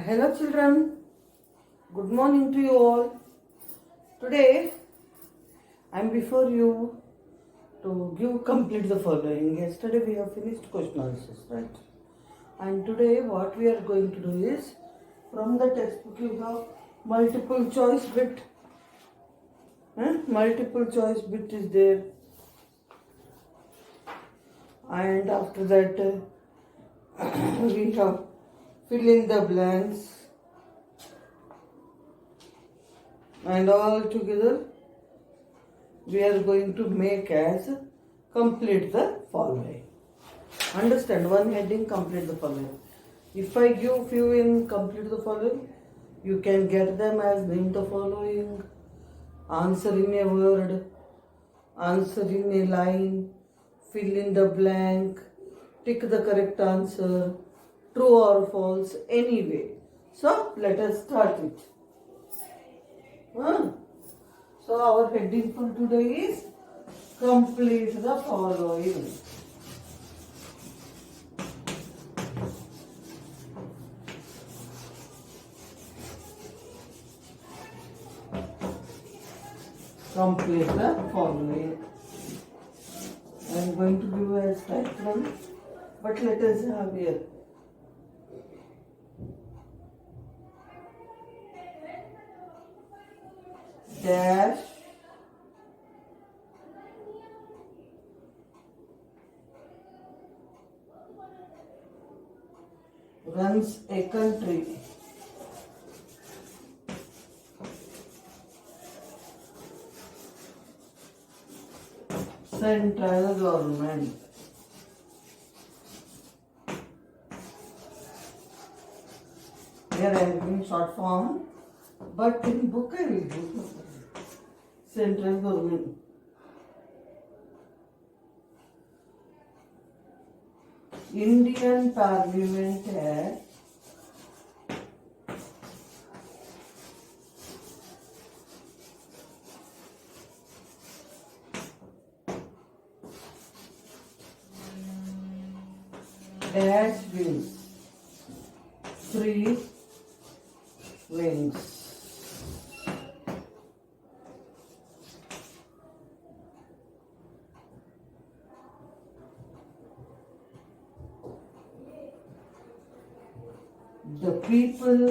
Hello children, good morning to you all. Today I am before you to complete the following. Yesterday we have finished question answers, right? And today what we are going to do is, from the textbook you have multiple choice bit. Multiple choice bit is there, and after that we have fill in the blanks, and all together we are going to make as complete the following. Understand, one heading, complete the following. If I give few in complete the following, you can get them as name the following, answer in a word, answer in a line, fill in the blank, tick the correct answer, true or false, anyway. So let us start it. So our heading for today is complete the following. Complete the following. I am going to give as type 1, but let us have here. Dash runs a country. Central government. Here I am giving short form, but in book I will give central government. Indian Parliament has dash wings, 3 wings. The people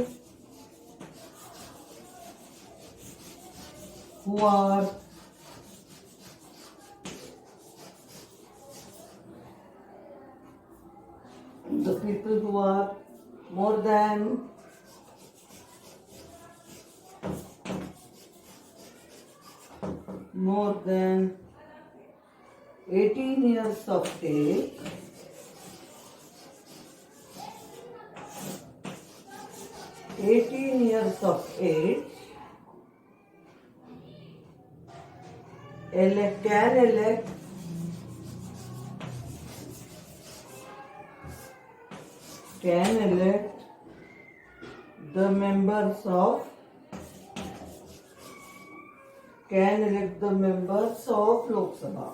who are more than 18 years of age can elect the members of Lok Sabha.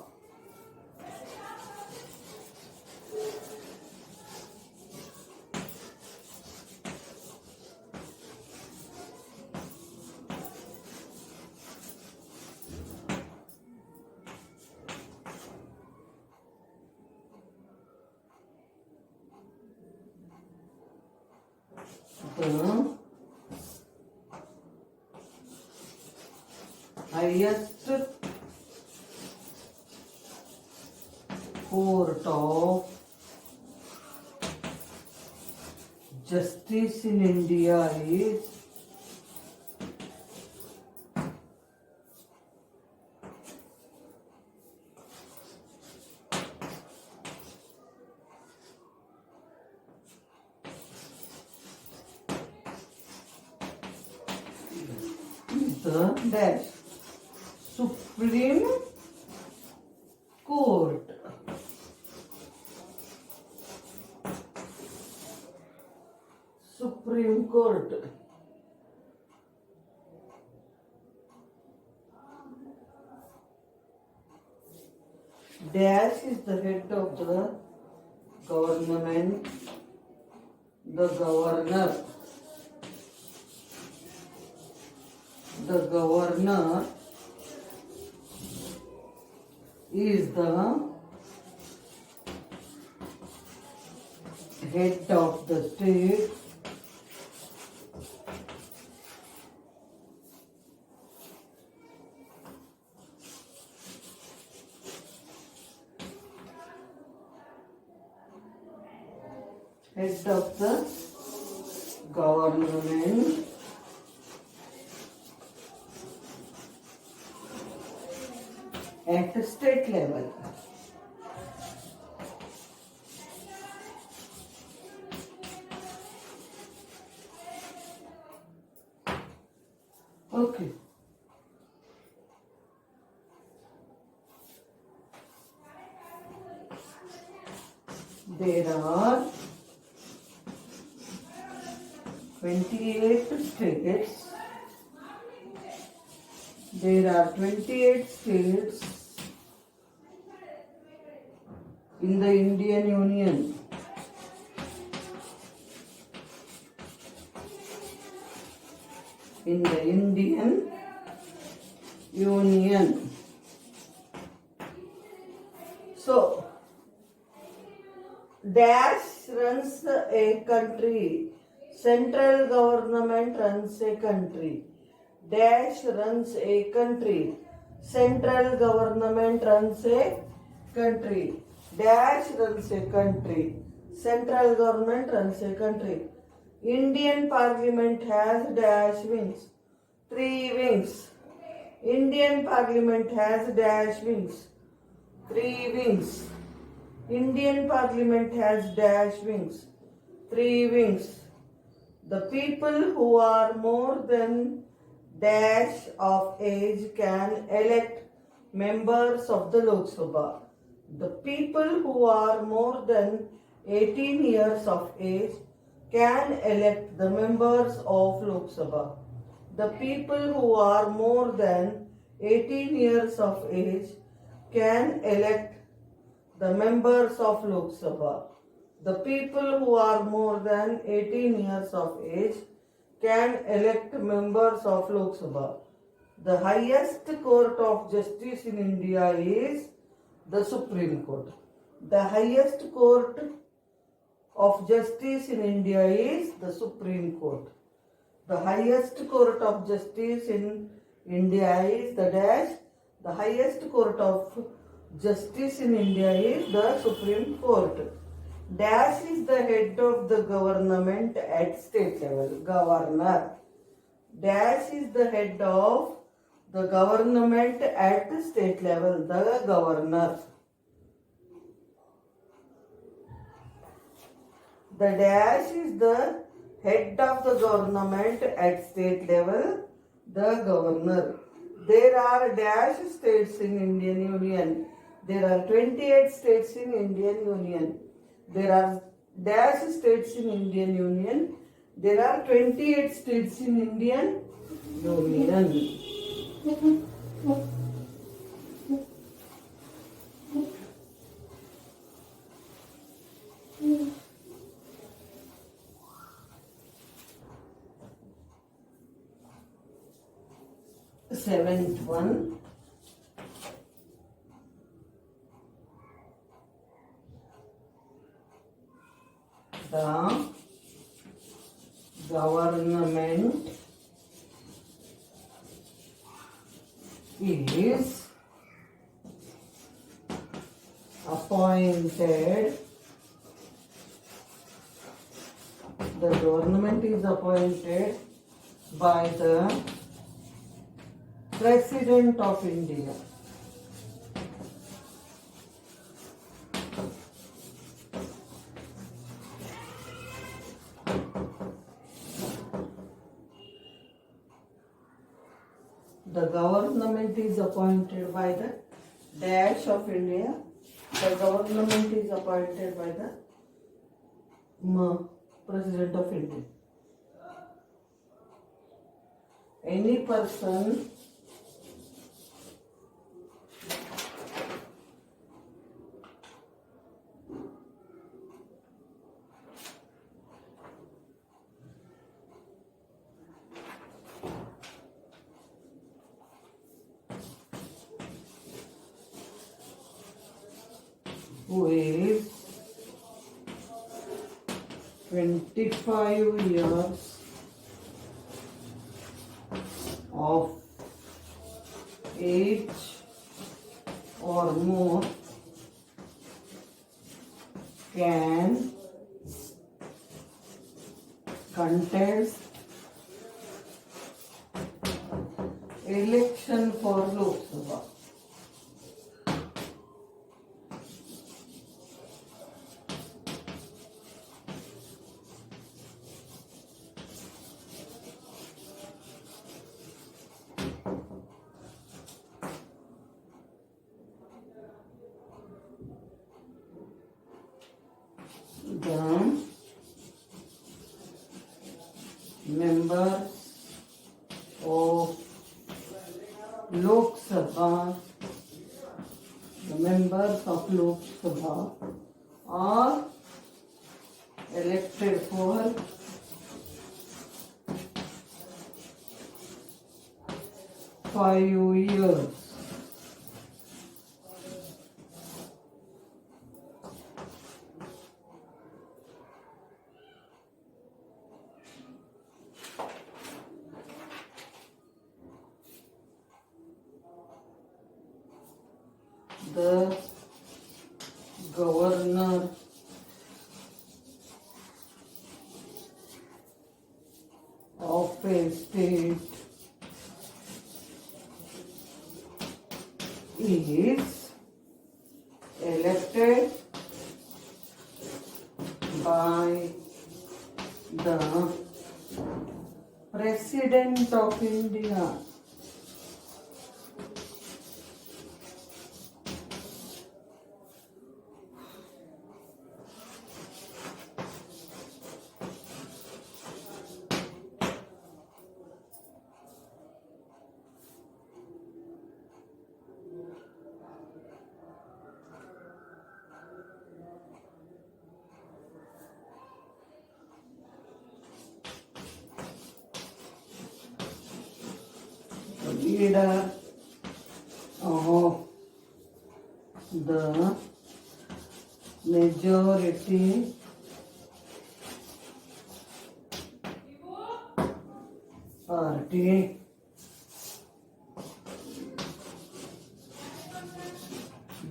The highest court of justice in India is the dash Supreme Court. Supreme Court. Dash is the head of the government, the governor. The governor is the head of the state government at state level. Okay. There are 28 states. There are 28 states in the Indian Union. In the Indian Union. So, dash runs a country. Central government runs a country. Dash runs a country. Central government runs a country. Dash runs a country. Central government runs a country. Indian Parliament has dash wings. 3 wings. Indian Parliament has dash wings. 3 wings. Indian Parliament has dash wings. 3 wings. The people who are more than dash of age can elect members of the Lok Sabha. The people who are more than 18 years of age can elect the members of Lok Sabha. The people who are more than 18 years of age can elect the members of Lok Sabha. The people who are more than 18 years of age can elect members of Lok Sabha. The highest court of justice in India is the Supreme Court. The highest court of justice in India is the Supreme Court. The highest court of justice in India is the dash. The highest court of justice in India is the Supreme Court. Dash is the head of the government at state level. Governor. Dash is the head of the government at state level. The governor. The dash is the head of the government at state level. The governor. There are dash states in Indian Union. There are 28 states in Indian Union. There are dash states in Indian Union. There are 28 states in Indian Union. 7th one. The government is appointed. The government is appointed by the President of India. The government is appointed by the dash of India. The government is appointed by the President of India. Any person who is 25 years of age or more can contest election for Lok Sabha. The members of Lok Sabha, the members of Lok Sabha are elected for five years. The governor of a state is elected by the President of India. Leader of the majority party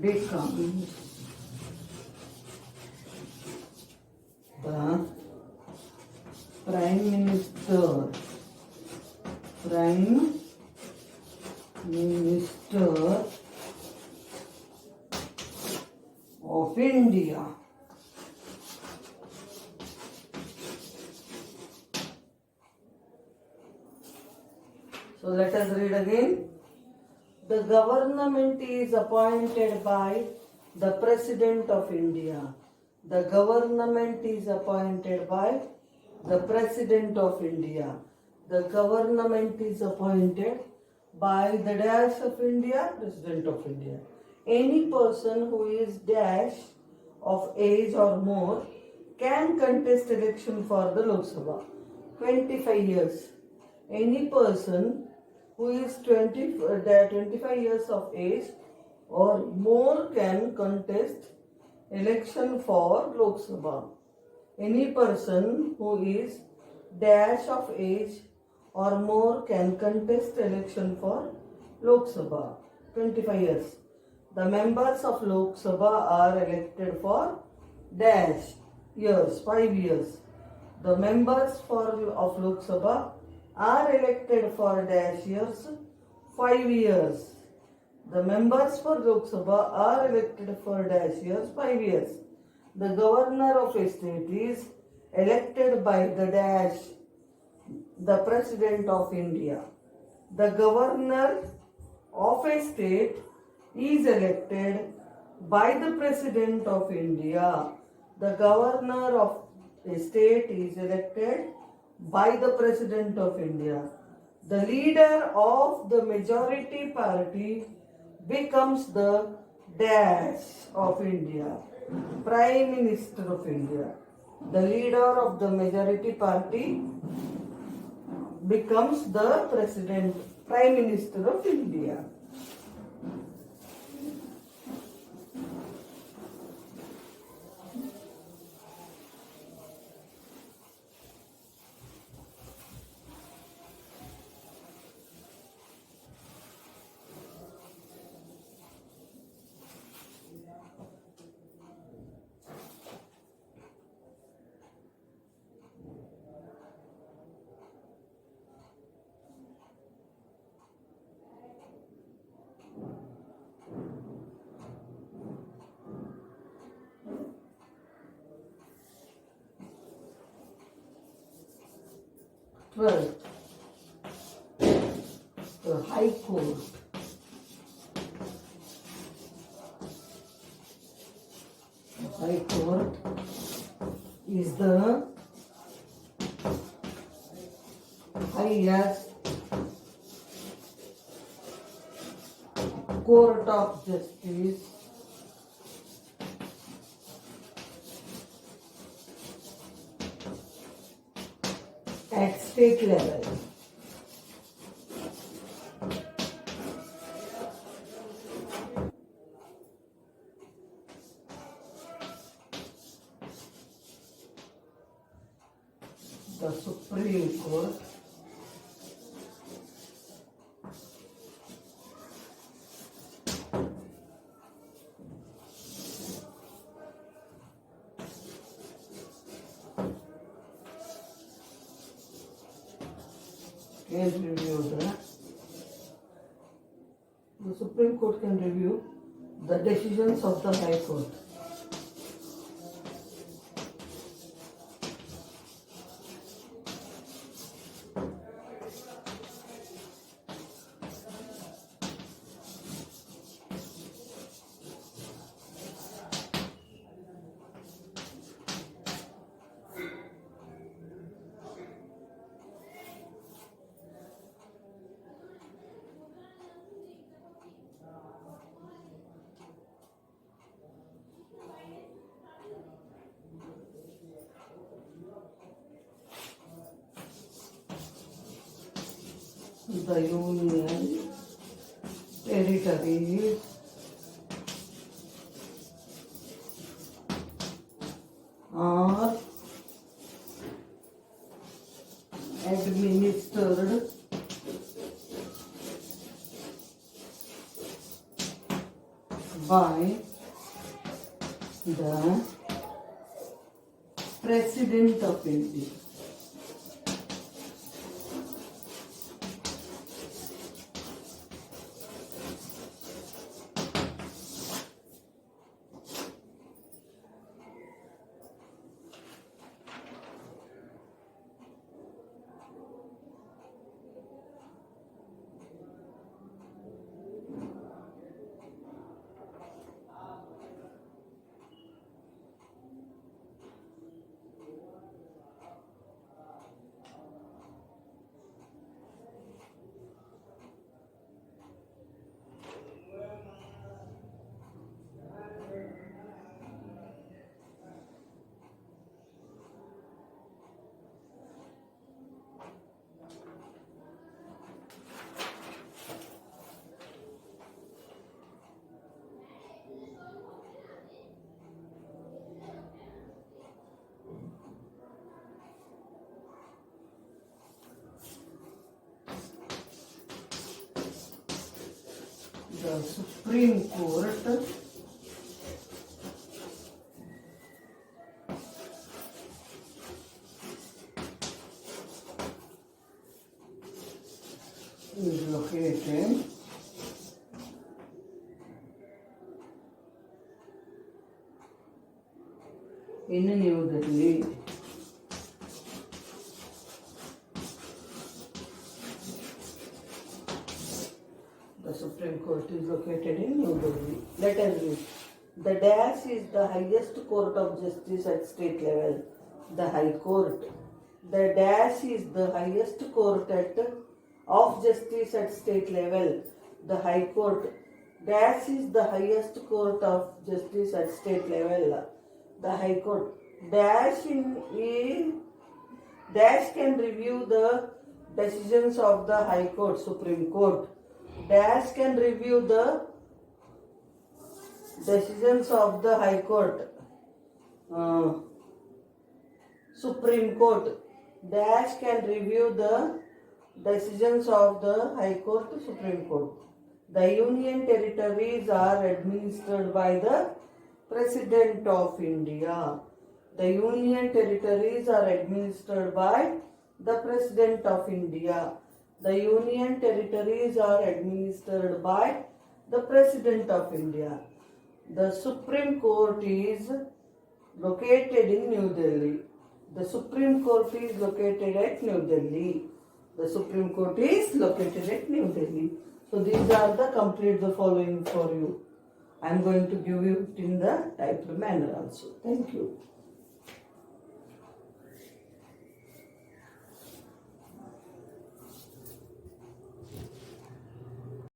becomes the Prime Minister of India. So let us read again. The government is appointed by the President of India. The government is appointed by the President of India. The government is appointed by the dash of India, President of India. Any person who is dash of age or more can contest election for the Lok Sabha. 25 years. Any person who is 25 years of age or more can contest election for Lok Sabha. Any person who is dash of age or more can contest election for Lok Sabha. 25 years. The members of Lok Sabha are elected for dash years, 5 years. The members of Lok Sabha are elected for dash years, 5 years. The members for Lok Sabha are elected for dash years, 5 years. The governor of a state is elected by the dash, the President of India. The governor of a state is elected by the President of India. The governor of a state is elected by the President of India. The leader of the majority party becomes the dash of India, Prime Minister of India. The leader of the majority party becomes the President, Prime Minister of India. 12. The High Court. High Court is the highest court of justice at state level. The Supreme Court can review the Supreme Court can review the decisions of the High Court. The Union Territories are administered by the President of India. The Supreme Court is located in New Delhi. The Supreme Court is located in New Delhi. Let us read. The dash is the highest court of justice at state level. The High Court. The dash is the highest court of justice at state level. The High Court. Dash is the highest court of justice at state level. The High Court. Dash can review the decisions of the High Court, Supreme Court. Dash can review the decisions of the High Court, Supreme Court. Dash can review the decisions of the High Court, Supreme Court. The Union Territories are administered by the President of India. The Union Territories are administered by the President of India. The Union Territories are administered by the President of India. The Supreme Court is located in New Delhi. The Supreme Court is located at New Delhi. The Supreme Court is located at New Delhi. So these are the complete the following for you. I am going to give you it in the typed manner also. Thank you.